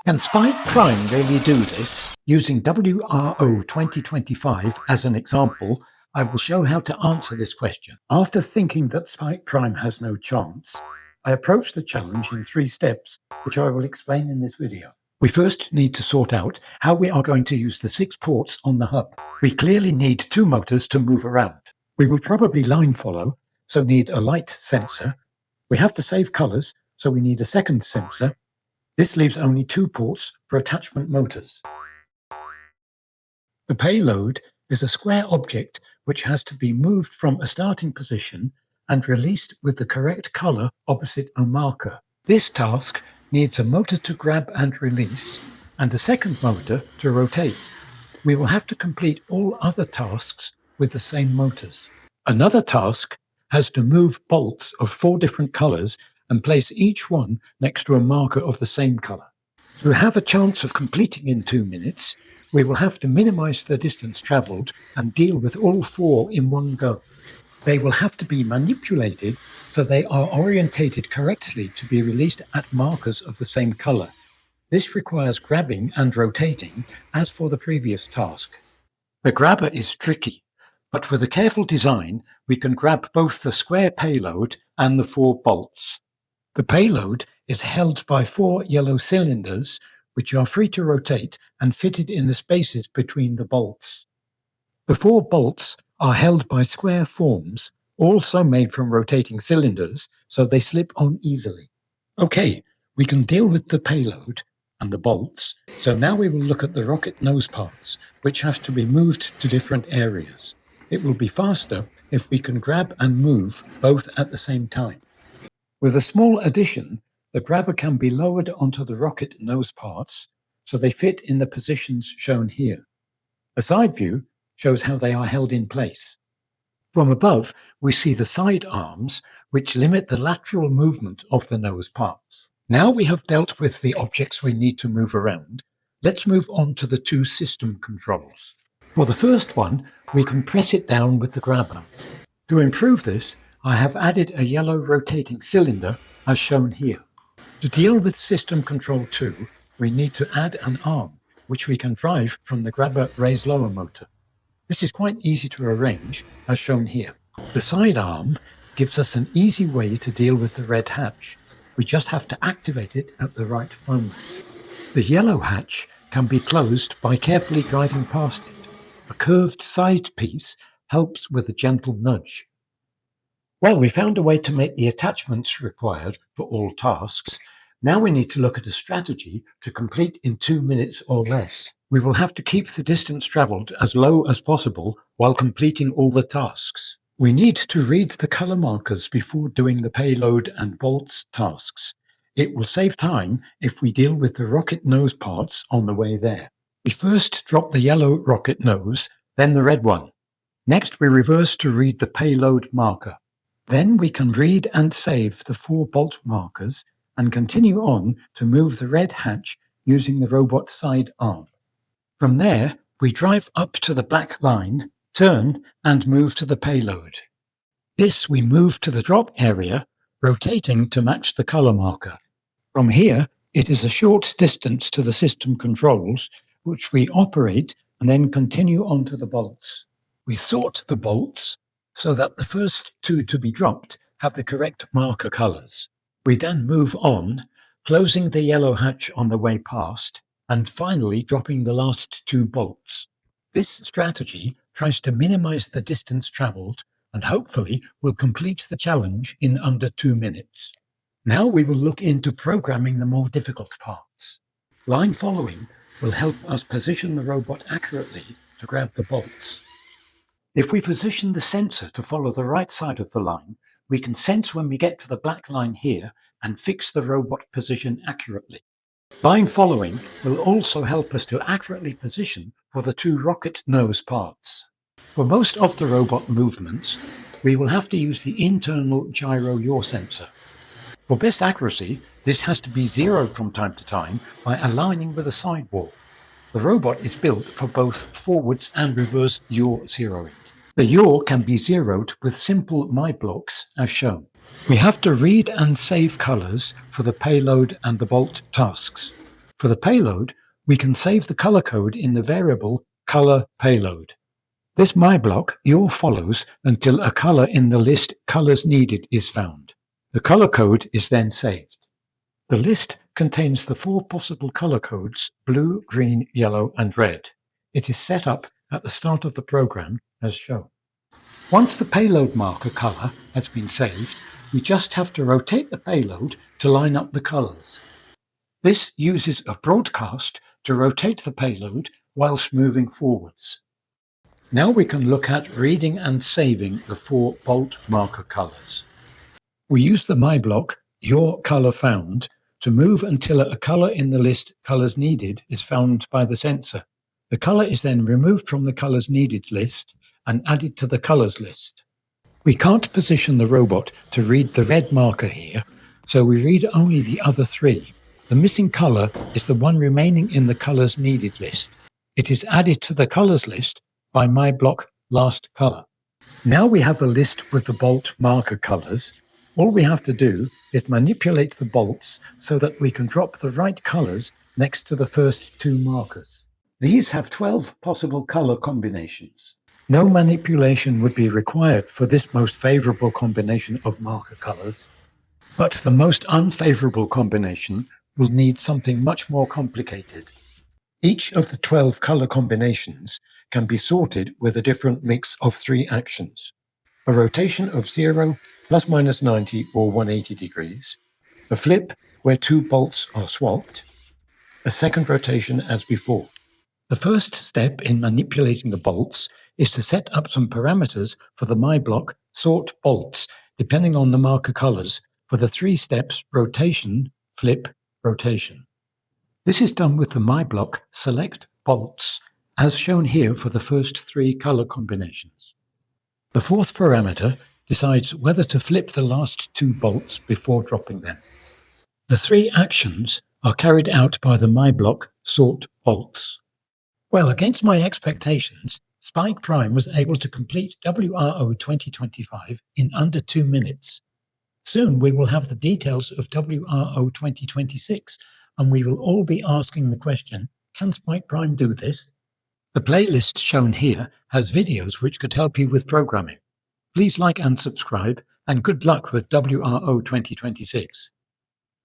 Can Spike Prime really do this? Using WRO 2025 as an example, I will show how to answer this question. After thinking that Spike Prime has no chance, I approach the challenge in 3 steps, which I will explain in this video. We first need to sort out how we are going to use the 6 ports on the hub. We clearly need 2 motors to move around. We will probably line follow, so need a light sensor. We have to save colors, so we need a second sensor. This leaves only 2 ports for attachment motors. The payload is a square object which has to be moved from a starting position and released with the correct color opposite a marker. This task needs a motor to grab and release and a second motor to rotate. We will have to complete all other tasks with the same motors. Another task has to move bolts of 4 different colors and place each one next to a marker of the same color. To have a chance of completing in 2 minutes, we will have to minimize the distance traveled and deal with all 4 in one go. They will have to be manipulated so they are orientated correctly to be released at markers of the same color. This requires grabbing and rotating, as for the previous task. The grabber is tricky, but with a careful design, we can grab both the square payload and the 4 bolts. The payload is held by 4 yellow cylinders, which are free to rotate and fitted in the spaces between the bolts. The 4 bolts are held by square forms, also made from rotating cylinders, so they slip on easily. Okay, we can deal with the payload and the bolts, so now we will look at the rocket nose parts, which have to be moved to different areas. It will be faster if we can grab and move both at the same time. With a small addition, the grabber can be lowered onto the rocket nose parts, so they fit in the positions shown here. A side view shows how they are held in place. From above, we see the side arms, which limit the lateral movement of the nose parts. Now we have dealt with the objects we need to move around, let's move on to the 2 system controls. For the first one, we can press it down with the grabber. To improve this, I have added a yellow rotating cylinder, as shown here. To deal with System Control 2, we need to add an arm, which we can drive from the grabber raise-lower motor. This is quite easy to arrange, as shown here. The side arm gives us an easy way to deal with the red hatch. We just have to activate it at the right moment. The yellow hatch can be closed by carefully driving past it. A curved side piece helps with a gentle nudge. Well, we found a way to make the attachments required for all tasks. Now we need to look at a strategy to complete in 2 minutes or less. We will have to keep the distance traveled as low as possible while completing all the tasks. We need to read the color markers before doing the payload and bolts tasks. It will save time if we deal with the rocket nose parts on the way there. We first drop the yellow rocket nose, then the red one. Next, we reverse to read the payload marker. Then we can read and save the 4 bolt markers and continue on to move the red hatch using the robot side arm. From there, we drive up to the black line, turn, and move to the payload. This we move to the drop area, rotating to match the color marker. From here, it is a short distance to the system controls, which we operate and then continue on to the bolts. We sort the bolts so that the first 2 to be dropped have the correct marker colors. We then move on, closing the yellow hatch on the way past, and finally dropping the last 2 bolts. This strategy tries to minimize the distance traveled and hopefully will complete the challenge in under 2 minutes. Now we will look into programming the more difficult parts. Line following will help us position the robot accurately to grab the bolts. If we position the sensor to follow the right side of the line, we can sense when we get to the black line here and fix the robot position accurately. Line following will also help us to accurately position for the 2 rocket nose parts. For most of the robot movements, we will have to use the internal Gyro Yaw Sensor. For best accuracy, this has to be zeroed from time to time by aligning with a sidewall. The robot is built for both forwards and reverse yaw zeroing. The yaw can be zeroed with simple my blocks as shown. We have to read and save colors for the payload and the bolt tasks. For the payload, we can save the color code in the variable color payload. This MyBlock Yaw follows until a color in the list colors needed is found. The color code is then saved. The list contains the 4 possible color codes: blue, green, yellow, and red. It is set up at the start of the program as shown. Once the payload marker color has been saved, we just have to rotate the payload to line up the colors. This uses a broadcast to rotate the payload whilst moving forwards. Now we can look at reading and saving the 4 bolt marker colors. We use the MyBlock Yaw color found to move until a color in the list colors needed is found by the sensor. The color is then removed from the colors needed list and added to the colors list. We can't position the robot to read the red marker here, so we read only the other 3. The missing color is the one remaining in the colors needed list. It is added to the colors list by MyBlock last color. Now we have a list with the bolt marker colors. All we have to do is manipulate the bolts so that we can drop the right colors next to the first 2 markers. These have 12 possible color combinations. No manipulation would be required for this most favorable combination of marker colors, but the most unfavorable combination will need something much more complicated. Each of the 12 color combinations can be sorted with a different mix of 3 actions: a rotation of 0, ± 90 or 180 degrees, a flip where 2 bolts are swapped, a second rotation as before. The first step in manipulating the bolts is to set up some parameters for the MyBlock sort bolts depending on the marker colors for the 3 steps rotation, flip, rotation. This is done with the MyBlock select bolts, as shown here for the first 3 color combinations. The 4th parameter decides whether to flip the last 2 bolts before dropping them. The 3 actions are carried out by the MyBlock sort bolts. Well, against my expectations, Spike Prime was able to complete WRO 2025 in under 2 minutes. Soon we will have the details of WRO 2026, and we will all be asking the question, can Spike Prime do this? The playlist shown here has videos which could help you with programming. Please like and subscribe, and good luck with WRO 2026.